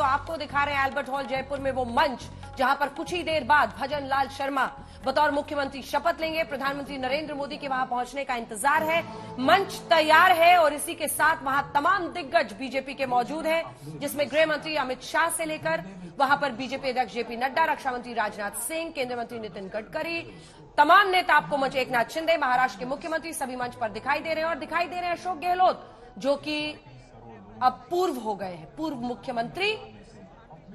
तो आपको दिखा रहे हैं अल्बर्ट हॉल जयपुर में वो मंच जहां पर कुछ ही देर बाद भजन लाल शर्मा बतौर मुख्यमंत्री शपथ लेंगे। प्रधानमंत्री नरेंद्र मोदी के वहां पहुंचने का इंतजार है। मंच तैयार है और इसी के साथ वहां तमाम दिग्गज बीजेपी के मौजूद हैं, जिसमें गृह मंत्री अमित शाह से लेकर वहां पर बीजेपी अध्यक्ष जेपी नड्डा, रक्षा मंत्री राजनाथ सिंह, केंद्रीय मंत्री नितिन गडकरी, तमाम नेता आपको मंच, एकनाथ शिंदे, महाराष्ट्र के मुख्यमंत्री सभी मंच पर दिखाई दे रहे हैं। और दिखाई दे रहे हैं अशोक गहलोत, जो कि अब पूर्व हो गए हैं, पूर्व मुख्यमंत्री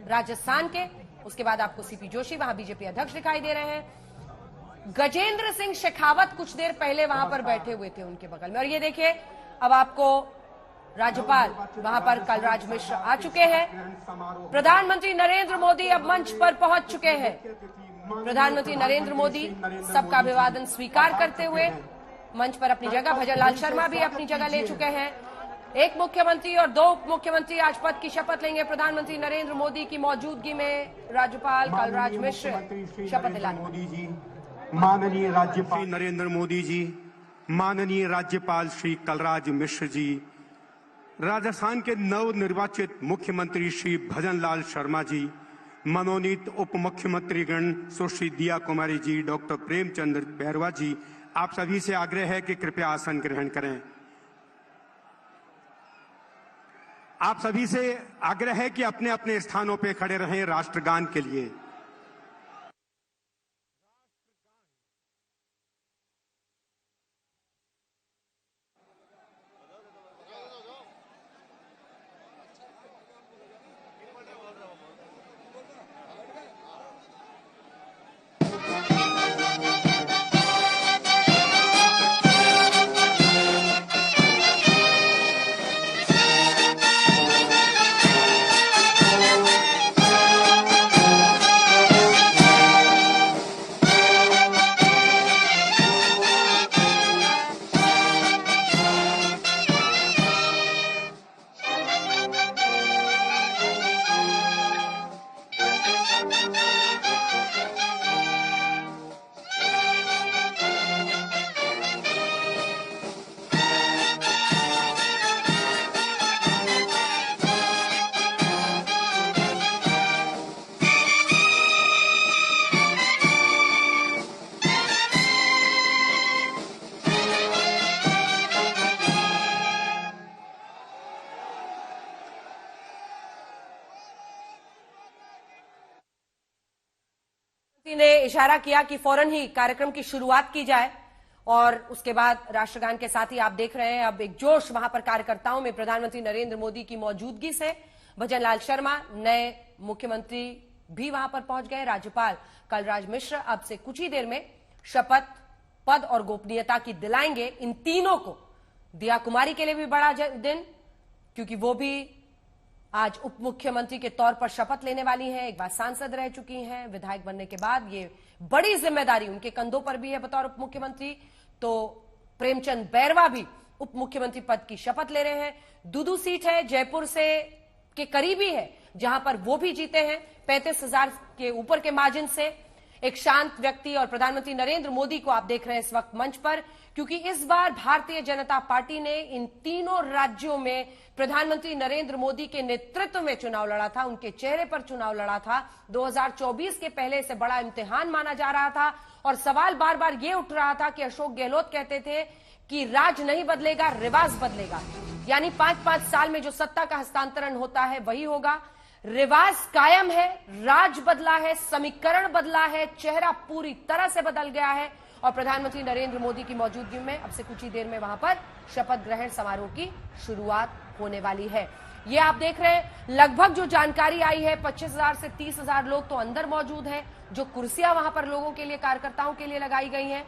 राजस्थान के। उसके बाद आपको सीपी जोशी, वहां बीजेपी अध्यक्ष दिखाई दे रहे हैं। गजेंद्र सिंह शेखावत कुछ देर पहले वहां पर बैठे हुए थे उनके बगल में। और ये देखिए, अब आपको राज्यपाल वहां पर कलराज मिश्र आ चुके हैं। प्रधानमंत्री नरेंद्र मोदी अब मंच पर पहुंच चुके हैं। प्रधानमंत्री नरेंद्र मोदी सबका अभिवादन स्वीकार करते हुए मंच पर अपनी जगह, भजन लाल शर्मा भी अपनी जगह ले चुके हैं। एक मुख्यमंत्री और दो उप मुख्यमंत्री आज पद की शपथ लेंगे। प्रधानमंत्री नरेंद्र मोदी की मौजूदगी में राज्यपाल कलराज मिश्र शपथ दिलाएंगे। माननीय राज्यपाल नरेंद्र मोदी जी, माननीय राज्यपाल श्री कलराज मिश्र जी, राजस्थान के नवनिर्वाचित मुख्यमंत्री श्री भजन लाल शर्मा जी, मनोनीत उप मुख्यमंत्रीगण सुश्री दिया कुमारी जी, डॉक्टर प्रेमचंद बैरवा जी, आप सभी से आग्रह है कि कृपया आसन ग्रहण करें। आप सभी से आग्रह है कि अपने अपने स्थानों पर खड़े रहें राष्ट्रगान के लिए। ने इशारा किया कि फौरन ही कार्यक्रम की शुरुआत की जाए और उसके बाद राष्ट्रगान के साथ ही आप देख रहे हैं अब एक जोश वहां पर कार्यकर्ताओं में। प्रधानमंत्री नरेंद्र मोदी की मौजूदगी से भजन लाल शर्मा, नए मुख्यमंत्री भी वहां पर पहुंच गए। राज्यपाल कलराज मिश्र अब से कुछ ही देर में शपथ, पद और गोपनीयता की दिलाएंगे इन तीनों को। दिया कुमारी के लिए भी बड़ा दिन, क्योंकि वो भी आज उप मुख्यमंत्री के तौर पर शपथ लेने वाली हैं। एक बार सांसद रह चुकी हैं, विधायक बनने के बाद ये बड़ी जिम्मेदारी उनके कंधों पर भी है बतौर उप मुख्यमंत्री। तो प्रेमचंद बैरवा भी उप मुख्यमंत्री पद की शपथ ले रहे हैं। दूदू सीट है, जयपुर से के करीबी है, जहां पर वो भी जीते हैं 35,000 के ऊपर के मार्जिन से। एक शांत व्यक्ति और प्रधानमंत्री नरेंद्र मोदी को आप देख रहे हैं इस वक्त मंच पर, क्योंकि इस बार भारतीय जनता पार्टी ने इन तीनों राज्यों में प्रधानमंत्री नरेंद्र मोदी के नेतृत्व में चुनाव लड़ा था, उनके चेहरे पर चुनाव लड़ा था। 2024 के पहले इसे बड़ा इम्तिहान माना जा रहा था और सवाल बार बार यह उठ रहा था कि अशोक गहलोत कहते थे कि राज नहीं बदलेगा, रिवाज बदलेगा। यानी 5-5 साल में जो सत्ता का हस्तांतरण होता है वही होगा। रिवाज कायम है, राज बदला है, समीकरण बदला है, चेहरा पूरी तरह से बदल गया है। और प्रधानमंत्री नरेंद्र मोदी की मौजूदगी में अब से कुछ ही देर में वहां पर शपथ ग्रहण समारोह की शुरुआत होने वाली है। ये आप देख रहे हैं, लगभग जो जानकारी आई है 25,000 से 30,000 लोग तो अंदर मौजूद हैं। जो कुर्सियां वहां पर लोगों के लिए, कार्यकर्ताओं के लिए लगाई गई हैं।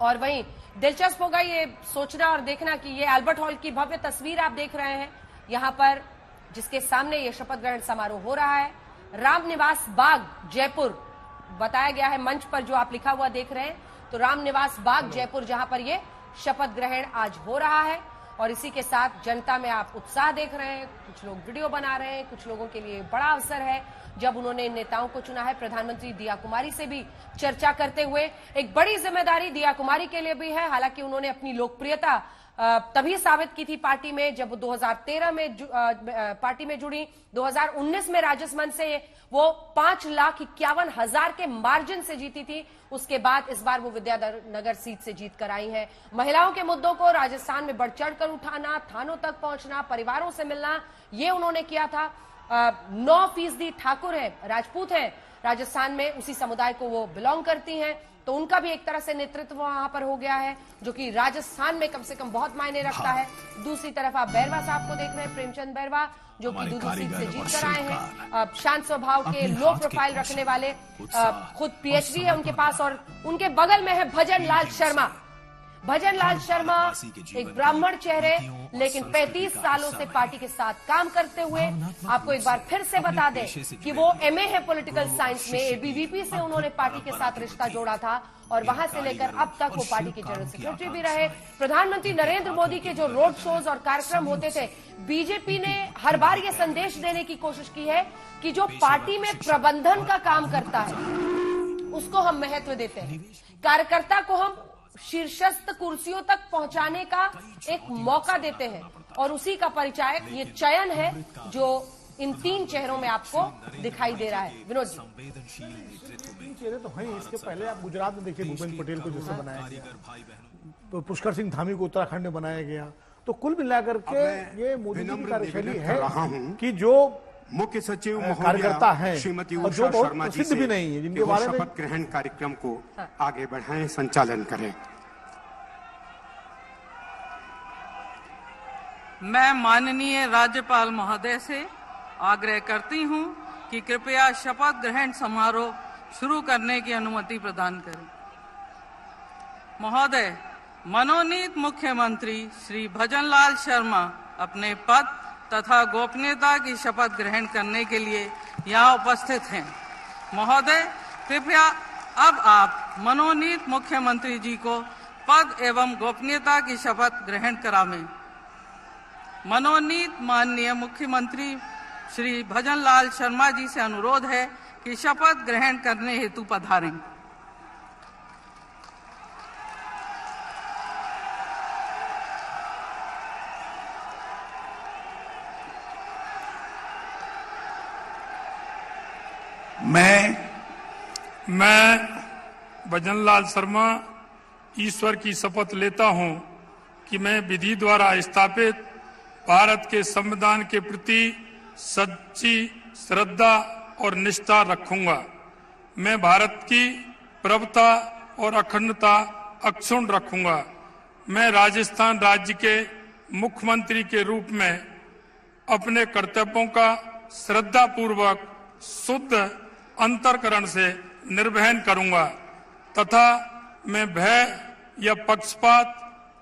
और वहीं दिलचस्प होगा ये सोचना और देखना कि ये अल्बर्ट हॉल की भव्य तस्वीर आप देख रहे हैं, यहां पर जिसके सामने ये शपथ ग्रहण समारोह हो रहा है। रामनिवास बाग जयपुर बताया गया है मंच पर, जो आप लिखा हुआ देख रहे हैं। तो रामनिवास बाग जयपुर, जहां पर ये शपथ ग्रहण आज हो रहा है। और इसी के साथ जनता में आप उत्साह देख रहे हैं, कुछ लोग वीडियो बना रहे हैं। कुछ लोगों के लिए बड़ा अवसर है जब उन्होंने इन नेताओं को चुना है। प्रधानमंत्री दिया कुमारी से भी चर्चा करते हुए, एक बड़ी जिम्मेदारी दिया कुमारी के लिए भी है। हालांकि उन्होंने अपनी लोकप्रियता तभी साबित की थी पार्टी में जब वो 2013 में पार्टी में जुड़ी। 2019 में राजसमंद से वो 5,51,000 के मार्जिन से जीती थी। उसके बाद इस बार वो विद्यानगर सीट से जीत कर आई है। महिलाओं के मुद्दों को राजस्थान में बढ़ चढ़ कर उठाना, थानों तक पहुंचना, परिवारों से मिलना, ये उन्होंने किया था। 9% ठाकुर है, राजपूत है राजस्थान में, उसी समुदाय को वो बिलोंग करती हैं, तो उनका भी एक तरह से नेतृत्व वहां पर हो गया है, जो कि राजस्थान में कम से कम बहुत मायने रखता है। दूसरी तरफ आप बैरवा साहब को देख रहे हैं, प्रेमचंद बैरवा, जो कि दूसरी सीट से जीत कर आए हैं। शांत स्वभाव के, लो प्रोफाइल रखने वाले, खुद PhD है उनके पास, और उनके बगल में है भजन लाल शर्मा। भजन लाल शर्मा एक ब्राह्मण चेहरे, लेकिन 35 सालों से पार्टी के साथ काम करते हुए, आपको एक बार फिर से बता दें कि वो MA है पॉलिटिकल साइंस में, ABVP से उन्होंने पार्टी के साथ रिश्ता जोड़ा था, और वहां से लेकर अब तक वो पार्टी के जनरल सेक्रेटरी भी रहे। प्रधानमंत्री नरेंद्र मोदी के जो रोड शोज और कार्यक्रम होते थे, बीजेपी ने हर बार ये संदेश देने की कोशिश की है कि जो पार्टी में प्रबंधन का काम करता है उसको हम महत्व देते हैं, कार्यकर्ता को हम शीर्षस्थ कुर्सियों तक पहुंचाने का एक मौका देते हैं, और उसी का परिचायक ये चयन है जो इन 3 चेहरों में आपको दिखाई दे रहा है। विनोद जी, 3 चेहरे तो हैं। इसके पहले आप गुजरात में देखिए, भूपेंद्र पटेल को जैसे बनाया गया, तो पुष्कर सिंह धामी को उत्तराखंड में बनाया गया। तो कुल मिलाकर के ये मोदी जी की कार्यशैली है कि जो मुख्य सचिव कार्यकर्ता है श्रीमती और जो उषा बहुत शर्मा जी प्रसिद्ध भी नहीं है, जिनके बारे में शपथ ग्रहण कार्यक्रम को आगे बढ़ाएं, संचालन करें। मैं माननीय राज्यपाल महोदय से आग्रह करती हूं कि कृपया शपथ ग्रहण समारोह शुरू करने की अनुमति प्रदान करें। महोदय, मनोनीत मुख्यमंत्री श्री भजनलाल शर्मा अपने पद तथा गोपनीयता की शपथ ग्रहण करने के लिए यहाँ उपस्थित हैं। महोदय, कृपया अब आप मनोनीत मुख्यमंत्री जी को पद एवं गोपनीयता की शपथ ग्रहण करावें। मनोनीत माननीय मुख्यमंत्री श्री भजनलाल शर्मा जी से अनुरोध है कि शपथ ग्रहण करने हेतु पधारें। मैं भजनलाल शर्मा ईश्वर की शपथ लेता हूं कि मैं विधि द्वारा स्थापित भारत के संविधान के प्रति सच्ची श्रद्धा और निष्ठा रखूंगा। मैं भारत की प्रभुता और अखंडता अक्षुण्ण रखूंगा। मैं राजस्थान राज्य के मुख्यमंत्री के रूप में अपने कर्तव्यों का श्रद्धापूर्वक शुद्ध अंतःकरण से निर्वहन करूंगा तथा मैं भय या पक्षपात,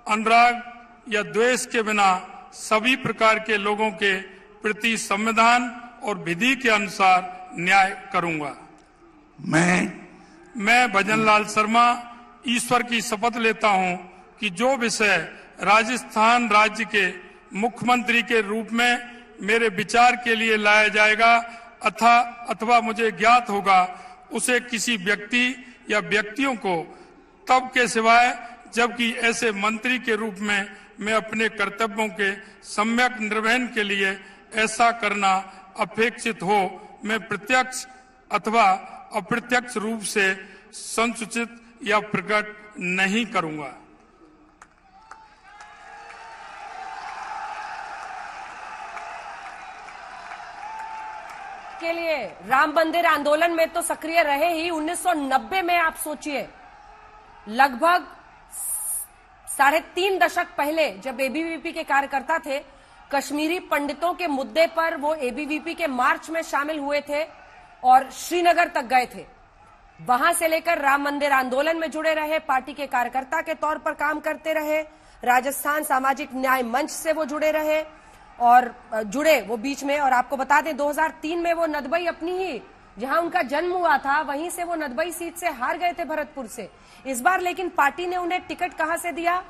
अनुराग या द्वेष के बिना सभी प्रकार के लोगों के प्रति संविधान और विधि के अनुसार न्याय करूंगा। मैं भजनलाल शर्मा ईश्वर की शपथ लेता हूं कि जो विषय राजस्थान राज्य के मुख्यमंत्री के रूप में मेरे विचार के लिए लाया जाएगा अथवा मुझे ज्ञात होगा, उसे किसी व्यक्ति या व्यक्तियों को तब के सिवाय जबकि ऐसे मंत्री के रूप में मैं अपने कर्तव्यों के सम्यक निर्वहन के लिए ऐसा करना अपेक्षित हो, मैं प्रत्यक्ष अथवा अप्रत्यक्ष रूप से संसूचित या प्रकट नहीं करूंगा। के लिए राम मंदिर आंदोलन में तो सक्रिय रहे ही। 1990 में आप सोचिए, लगभग 3.5 दशक पहले जब एबीवीपी के कार्यकर्ता थे, कश्मीरी पंडितों के मुद्दे पर वो एबीवीपी के मार्च में शामिल हुए थे और श्रीनगर तक गए थे। वहां से लेकर राम मंदिर आंदोलन में जुड़े रहे, पार्टी के कार्यकर्ता के तौर पर काम करते रहे, राजस्थान सामाजिक न्याय मंच से वो जुड़े रहे और जुड़े वो बीच में। और आपको बता दें 2003 में वो नदबई, अपनी ही जहां उनका जन्म हुआ था वहीं से वो नदबई सीट से हार गए थे, भरतपुर से। इस बार लेकिन पार्टी ने उन्हें टिकट कहां से दिया?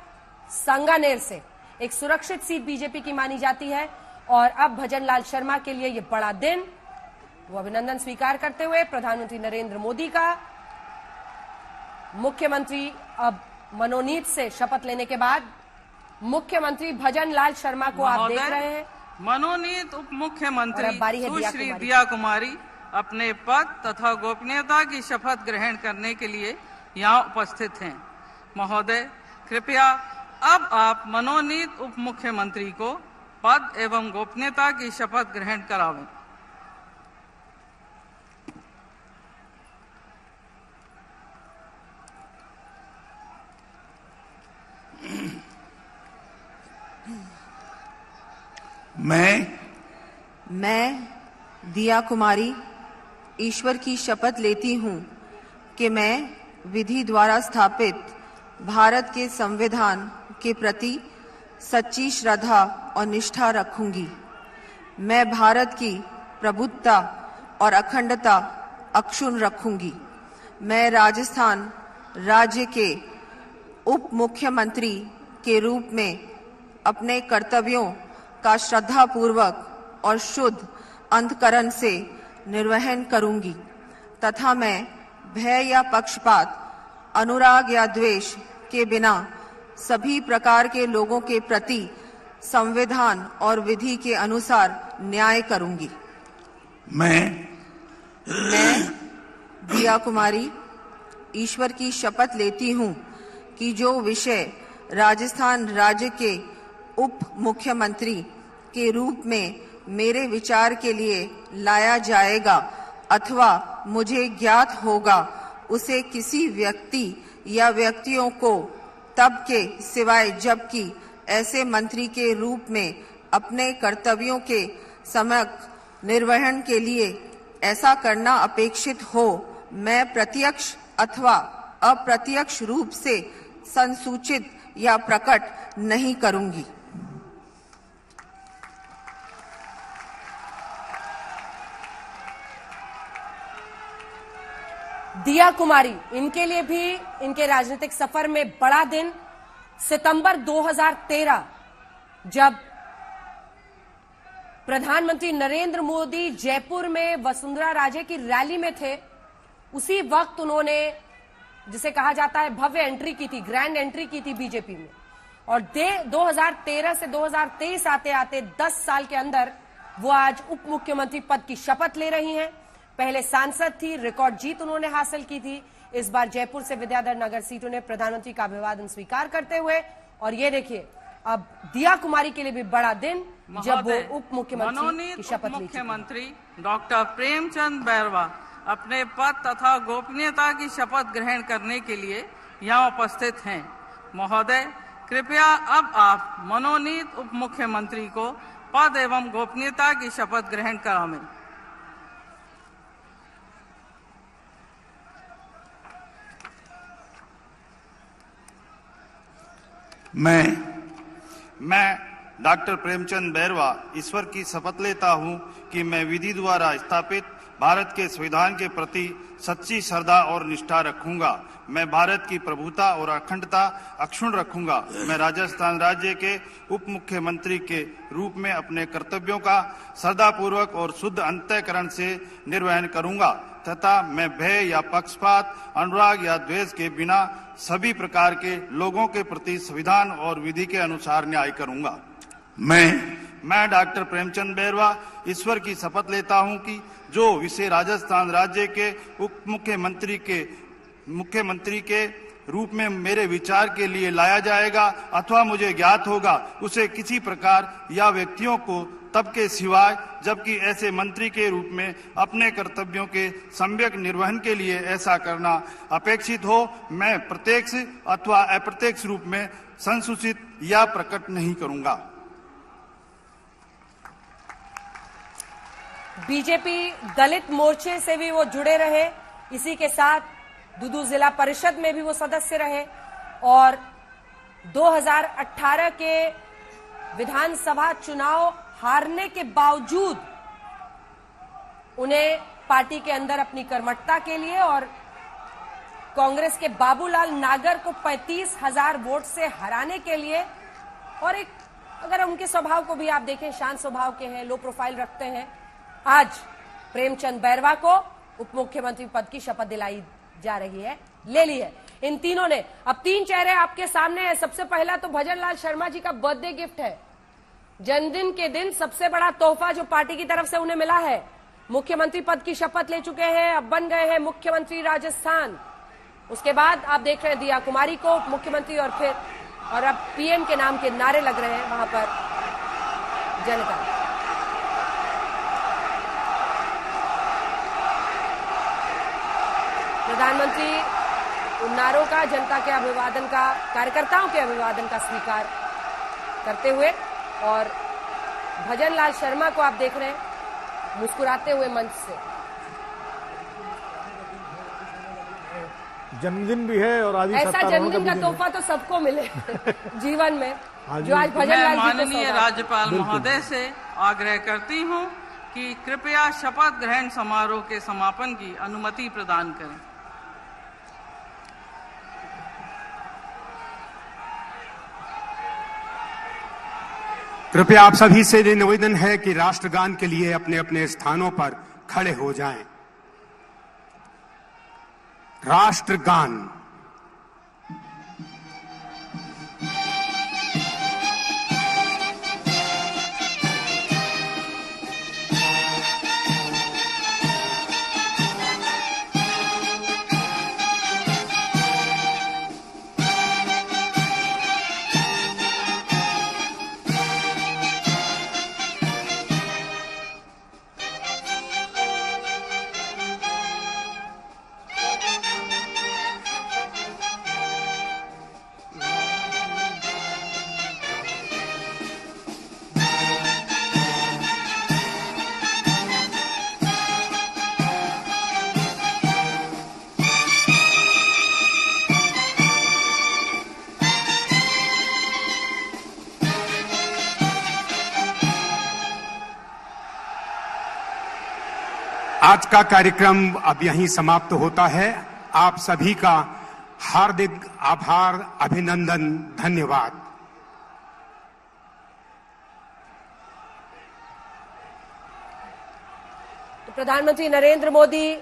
सांगानेर से। एक सुरक्षित सीट बीजेपी की मानी जाती है और अब भजनलाल शर्मा के लिए ये बड़ा दिन। वो अभिनंदन स्वीकार करते हुए प्रधानमंत्री नरेंद्र मोदी का, मुख्यमंत्री अब मनोनीत से शपथ लेने के बाद मुख्यमंत्री भजन लाल शर्मा को आप देख रहे हैं। मनोनीत उप मुख्यमंत्री और अब बारी है सुश्री दिया कुमारी अपने पद तथा गोपनीयता की शपथ ग्रहण करने के लिए यहाँ उपस्थित हैं। महोदय, कृपया अब आप मनोनीत उप मुख्यमंत्री को पद एवं गोपनीयता की शपथ ग्रहण करावें। मैं दिया कुमारी ईश्वर की शपथ लेती हूँ कि मैं विधि द्वारा स्थापित भारत के संविधान के प्रति सच्ची श्रद्धा और निष्ठा रखूंगी। मैं भारत की प्रभुत्ता और अखंडता अक्षुण्ण रखूंगी। मैं राजस्थान राज्य के उप मुख्यमंत्री के रूप में अपने कर्तव्यों का श्रद्धापूर्वक और शुद्ध अंतःकरण से निर्वहन करूंगी तथा मैं भय या पक्षपात, अनुराग या द्वेष के बिना सभी प्रकार के लोगों के प्रति संविधान और विधि के अनुसार न्याय करूंगी। मैं दिया कुमारी ईश्वर की शपथ लेती हूँ कि जो विषय राजस्थान राज्य के उप मुख्यमंत्री के रूप में मेरे विचार के लिए लाया जाएगा अथवा मुझे ज्ञात होगा, उसे किसी व्यक्ति या व्यक्तियों को तब के सिवाय जबकि ऐसे मंत्री के रूप में अपने कर्तव्यों के सम्यक निर्वहन के लिए ऐसा करना अपेक्षित हो, मैं प्रत्यक्ष अथवा अप्रत्यक्ष रूप से संसूचित या प्रकट नहीं करूंगी। दिया कुमारी, इनके लिए भी इनके राजनीतिक सफर में बड़ा दिन सितंबर 2013, जब प्रधानमंत्री नरेंद्र मोदी जयपुर में वसुंधरा राजे की रैली में थे। उसी वक्त उन्होंने, जिसे कहा जाता है, भव्य एंट्री की थी, ग्रैंड एंट्री की थी बीजेपी में। और 2013 से 2023 आते आते 10 साल के अंदर वो आज उप मुख्यमंत्री पद की शपथ ले रही हैं। पहले सांसद थी, रिकॉर्ड जीत उन्होंने हासिल की थी। इस बार जयपुर से विद्याधर नगर सीट उन्हें प्रधानमंत्री का अभिवादन स्वीकार करते हुए। और ये देखिए, अब दिया कुमारी के लिए भी बड़ा दिन जब वो उप मुख्यमंत्री की शपथ ली। मुख्यमंत्री डॉक्टर प्रेमचंद बैरवा अपने पद तथा गोपनीयता की शपथ ग्रहण करने के लिए यहाँ उपस्थित हैं। महोदय, कृपया अब आप मनोनीत उप मुख्यमंत्री को पद एवं गोपनीयता की शपथ ग्रहण करावें। मैं डॉक्टर प्रेमचंद बैरवा ईश्वर की शपथ लेता हूं कि मैं विधि द्वारा स्थापित भारत के संविधान के प्रति सच्ची श्रद्धा और निष्ठा रखूंगा। मैं भारत की प्रभुता और अखंडता अक्षुण्ण रखूंगा। मैं राजस्थान राज्य के उप मुख्यमंत्री के रूप में अपने कर्तव्यों का श्रद्धापूर्वक और शुद्ध अंतःकरण से निर्वहन करूंगा तथा मैं भय या पक्षपात, अनुराग या द्वेष के बिना सभी प्रकार के लोगों के प्रति संविधान और विधि के अनुसार न्याय करूंगा। मैं डॉक्टर प्रेमचंद बैरवा ईश्वर की शपथ लेता हूं कि जो विषय राजस्थान राज्य के उप मुख्यमंत्री के रूप में मेरे विचार के लिए लाया जाएगा अथवा मुझे ज्ञात होगा, उसे किसी प्रकार या व्यक्तियों को तब के सिवाय जबकि ऐसे मंत्री के रूप में अपने कर्तव्यों के सम्यक निर्वहन के लिए ऐसा करना अपेक्षित हो, मैं प्रत्यक्ष अथवा अप्रत्यक्ष रूप में संसूचित या प्रकट नहीं करूंगा। बीजेपी दलित मोर्चे से भी वो जुड़े रहे, इसी के साथ दुदू जिला परिषद में भी वो सदस्य रहे और 2018 के विधानसभा चुनाव हारने के बावजूद उन्हें पार्टी के अंदर अपनी कर्मठता के लिए और कांग्रेस के बाबूलाल नागर को 35,000 वोट से हराने के लिए, और एक अगर उनके स्वभाव को भी आप देखें, शांत स्वभाव के हैं, लो प्रोफाइल रखते हैं, आज प्रेमचंद बैरवा को उप मुख्यमंत्री पद की शपथ दिलाई जा रही है, ले ली है। इन तीनों ने। अब 3 चेहरे आपके सामने हैं। सबसे पहला तो भजन लाल शर्मा जी का बर्थडे गिफ्ट है। जन्मदिन के दिन सबसे बड़ा तोहफा जो पार्टी की तरफ से उन्हें मिला है। मुख्यमंत्री पद की शपथ ले चुके हैं, अब बन गए हैं मुख्यमंत्री राजस्थान। उसके बाद आप देख रहे हैं दिया कुमारी को मुख्यमंत्री, और अब पीएम के नाम के नारे लग रहे हैं वहां पर जनता। प्रधानमंत्री उन नारों का, जनता के अभिवादन का, कार्यकर्ताओं के अभिवादन का स्वीकार करते हुए, और भजन लाल शर्मा को आप देख रहे हैं मुस्कुराते हुए मंच से। जन्मदिन भी है और आदि ऐसा जन्मदिन का तोहफा तो सबको मिले जीवन में, जो आज भजन लाल जी को माननीय राज्यपाल महोदय से आग्रह करती हूं कि कृपया शपथ ग्रहण समारोह के समापन की अनुमति प्रदान करें। कृपया आप सभी से निवेदन है कि राष्ट्रगान के लिए अपने अपने स्थानों पर खड़े हो जाएं। राष्ट्रगान। आज का कार्यक्रम अब यहीं समाप्त होता है। आप सभी का हार्दिक आभार, अभिनंदन, धन्यवाद। तो प्रधानमंत्री नरेंद्र मोदी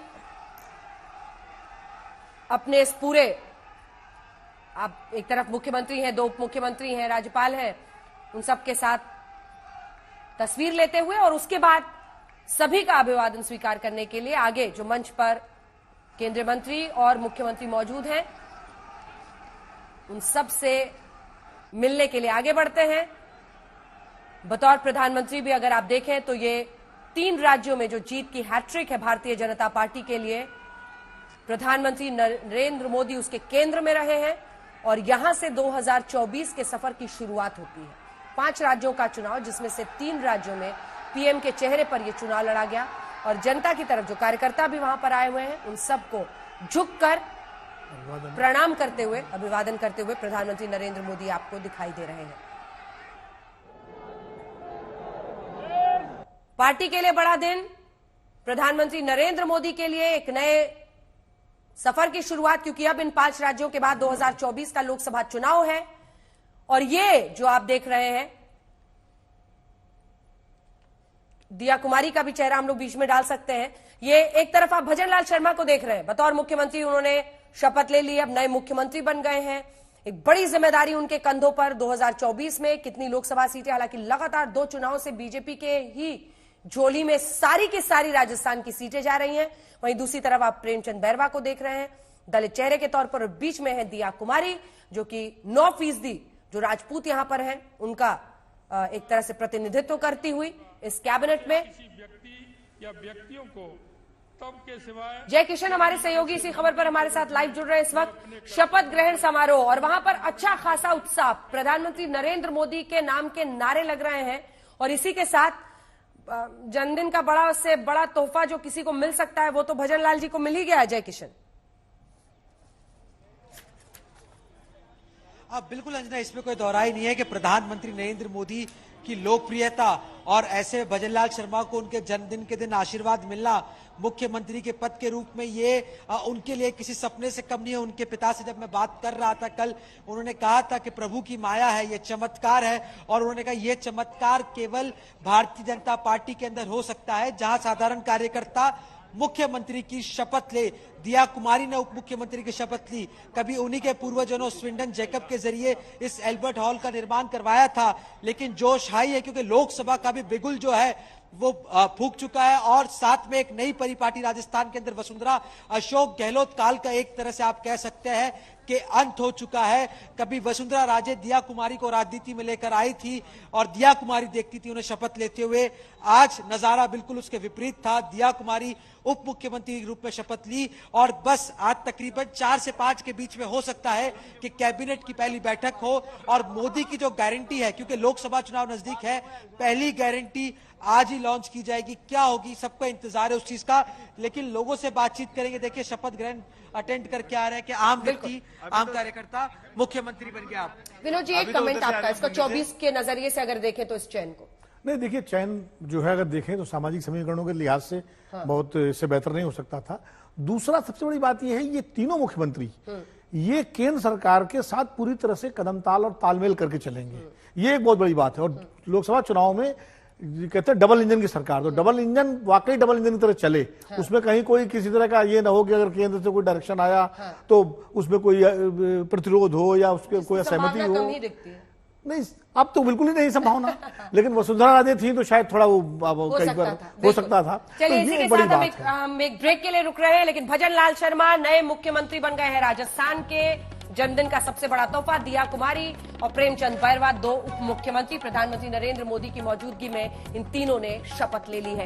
अपने इस पूरे, आप एक तरफ मुख्यमंत्री हैं, 2 उप मुख्यमंत्री हैं, राज्यपाल हैं, उन सबके साथ तस्वीर लेते हुए और उसके बाद सभी का अभिवादन स्वीकार करने के लिए आगे जो मंच पर केंद्रीय मंत्री और मुख्यमंत्री मौजूद हैं, उन सब से मिलने के लिए आगे बढ़ते हैं। बतौर प्रधानमंत्री भी अगर आप देखें तो ये 3 राज्यों में जो जीत की हैट्रिक है भारतीय जनता पार्टी के लिए, प्रधानमंत्री नरेंद्र मोदी उसके केंद्र में रहे हैं और यहां से 2024 के सफर की शुरुआत होती है। 5 राज्यों का चुनाव, जिसमें से 3 राज्यों में पीएम के चेहरे पर यह चुनाव लड़ा गया और जनता की तरफ जो कार्यकर्ता भी वहां पर आए हुए हैं, उन सबको झुककर प्रणाम करते हुए, अभिवादन करते हुए प्रधानमंत्री नरेंद्र मोदी आपको दिखाई दे रहे हैं। पार्टी के लिए बड़ा दिन, प्रधानमंत्री नरेंद्र मोदी के लिए एक नए सफर की शुरुआत, क्योंकि अब इन 5 राज्यों के बाद 2024 का लोकसभा चुनाव है। और ये जो आप देख रहे हैं, दिया कुमारी का भी चेहरा हम लोग बीच में डाल सकते हैं। ये एक तरफ आप भजन लाल शर्मा को देख रहे हैं, बतौर मुख्यमंत्री उन्होंने शपथ ले ली, अब नए मुख्यमंत्री बन गए हैं। एक बड़ी जिम्मेदारी उनके कंधों पर। 2024 में कितनी लोकसभा सीटें, हालांकि लगातार 2 चुनावों से बीजेपी के ही झोली में सारी की सारी राजस्थान की सीटें जा रही हैं। वहीं दूसरी तरफ आप प्रेमचंद बैरवा को देख रहे हैं, दलित चेहरे के तौर पर, और बीच में है दिया कुमारी, जो कि 9% जो राजपूत यहां पर हैं उनका एक तरह से प्रतिनिधित्व करती हुई इस कैबिनेट में। या व्यक्तियों को तब के सिवाय। जय किशन हमारे सहयोगी इसी खबर पर हमारे साथ लाइव जुड़ रहे हैं इस वक्त। शपथ ग्रहण समारोह और वहां पर अच्छा खासा उत्साह, प्रधानमंत्री नरेंद्र मोदी के नाम के नारे लग रहे हैं और इसी के साथ जन्मदिन का बड़ा से बड़ा तोहफा जो किसी को मिल सकता है वो तो भजन लाल जी को मिल ही गया है। जय किशन। बिल्कुल अंजना, इसमें कोई दोहराई नहीं है कि प्रधानमंत्री नरेंद्र मोदी की लोकप्रियता और ऐसे भजन लाल शर्मा को उनके जन्मदिन के दिन आशीर्वाद मिलना मुख्यमंत्री के पद के रूप में, ये उनके लिए किसी सपने से कम नहीं है। उनके पिता से जब मैं बात कर रहा था कल, उन्होंने कहा था कि प्रभु की माया है, ये चमत्कार है, और उन्होंने कहा ये चमत्कार केवल भारतीय जनता पार्टी के अंदर हो सकता है, जहां साधारण कार्यकर्ता मुख्यमंत्री की शपथ ले। दिया कुमारी ने उप मुख्यमंत्री की शपथ ली। कभी उन्हीं के पूर्वजों स्विंडन जैकब के जरिए इस एल्बर्ट हॉल का निर्माण करवाया था, लेकिन जोश हाई है क्योंकि लोकसभा का भी बिगुल जो है वो फूंक चुका है और साथ में एक नई परिपाटी राजस्थान के अंदर वसुंधरा अशोक गहलोत काल का एक तरह से आप कह सकते हैं कि अंत हो चुका है। कभी वसुंधरा राजे दिया कुमारी को राजनीति में लेकर आई थी और दिया कुमारी देखती थी उन्हें शपथ लेते हुए। आज नजारा बिल्कुल उसके विपरीत था। दिया कुमारी उप मुख्यमंत्री के रूप में शपथ ली और बस आज तकरीबन 4 से 5 के बीच में हो सकता है कि कैबिनेट की पहली बैठक हो और मोदी की जो गारंटी है, क्योंकि लोकसभा चुनाव नजदीक है, पहली गारंटी आज ही लॉन्च की जाएगी। क्या होगी सबको इंतजार है उस चीज का, लेकिन लोगों से बातचीत करेंगे। देखिए शपथ ग्रहण अटेंड करके आ रहे हैं कि आम व्यक्ति, आम कार्यकर्ता मुख्यमंत्री बन गया। आप विनोद जी, एक कमेंट आपका इसका 24 के नजरिए से अगर देखें तो इस चयन को। नहीं देखिए, चयन जो है अगर देखें तो सामाजिक समीकरणों के लिहाज से बहुत इससे बेहतर नहीं हो सकता था। दूसरा सबसे बड़ी बात यह है, ये तीनों मुख्यमंत्री ये केंद्र सरकार के साथ पूरी तरह से कदम ताल और तालमेल करके चलेंगे। ये एक बहुत बड़ी बात है। और लोकसभा चुनाव में कहते हैं डबल इंजन की सरकार, तो डबल इंजन वाकई डबल इंजन की तरह चले। उसमें कहीं कोई किसी तरह का ये ना हो कि अगर केंद्र से कोई डायरेक्शन आया तो उसमें कोई प्रतिरोध हो या उसके कोई असहमति हो। नहीं, अब तो बिल्कुल ही नहीं संभावना। लेकिन वसुंधरा राजे थी तो शायद थोड़ा वो कई बार हो सकता था। चलिए इसी के साथ हम एक ब्रेक के लिए रुक रहे हैं, लेकिन भजन लाल शर्मा नए मुख्यमंत्री बन गए हैं राजस्थान के। जन्मदिन का सबसे बड़ा तोहफा दिया कुमारी और प्रेमचंद बैरवा, 2 उप मुख्यमंत्री। प्रधानमंत्री नरेंद्र मोदी की मौजूदगी में इन तीनों ने शपथ ले ली है।